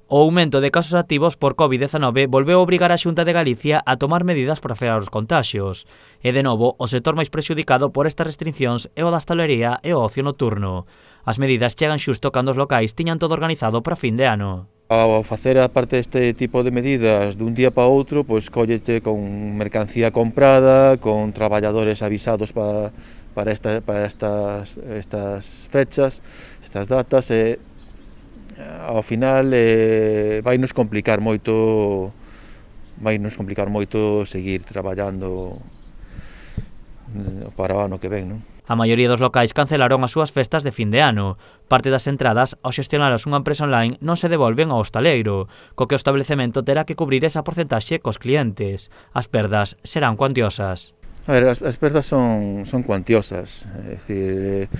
O aumento de casos activos por COVID-19 volveu obrigar a Xunta de Galicia a tomar medidas para frear os contaxios. E de novo, o sector máis prexudicado por estas restriccións é o da hostalería e o ocio nocturno. As medidas chegan xusto cando os locais tiñan todo organizado para fin de ano. Ao facer a parte deste tipo de medidas dun día para outro, pois cóllete con mercancía comprada, con traballadores avisados para estas fechas, estas datas, e ao final vai nos complicar moito seguir traballando para o ano que ven, non? A maioría dos locais cancelaron as súas festas de fin de ano. Parte das entradas, ao xestionaras unha empresa online, non se devolven ao hostaleiro, co que o establecemento terá que cubrir esa porcentaxe cos clientes. As perdas serán cuantiosas. A ver, as perdas son cuantiosas, é dicir,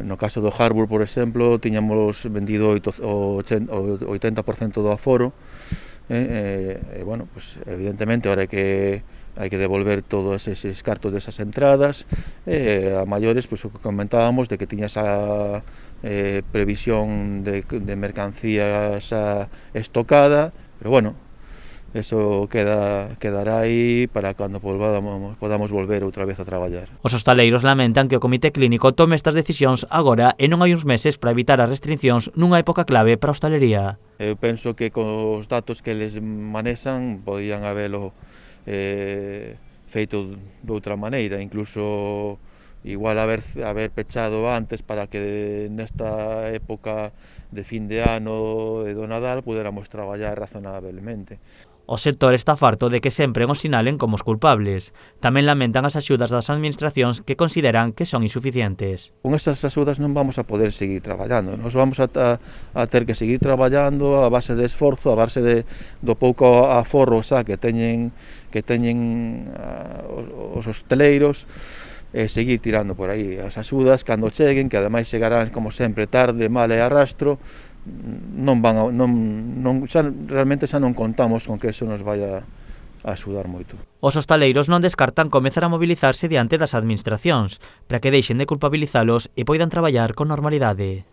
no caso do Harbour, por exemplo, tiñamos vendido o 80% do aforo, bueno, pues, evidentemente, ahora hai que devolver todos eses cartos desas entradas, a maiores, pues, o que comentábamos, de que tiña esa previsión de mercancía xa estocada, pero bueno, eso quedará aí para cando podamos volver outra vez a traballar. Os hostaleiros lamentan que o Comité Clínico tome estas decisións agora e non hai uns meses para evitar as restriccións nunha época clave para a hostalería. Eu penso que cos datos que eles manexan podían habelo feito de outra maneira, incluso igual haber pechado antes para que nesta época de fin de ano e do Nadal puderamos traballar razonablemente. O sector está farto de que sempre os sinalen como os culpables. Tamén lamentan as axudas das administracións que consideran que son insuficientes. Con esas axudas non vamos a poder seguir traballando. Nos vamos a ter que seguir traballando a base de esforzo, a base do pouco aforro xa que teñen os hosteleiros, e seguir tirando por aí. As axudas, cando cheguen, que ademais chegarán, como sempre, tarde, mal e arrastro, realmente xa non contamos con que eso nos vaya a axudar moito. Os hostaleiros non descartan comezar a mobilizarse diante das administracións, para que deixen de culpabilizalos e poidan traballar con normalidade.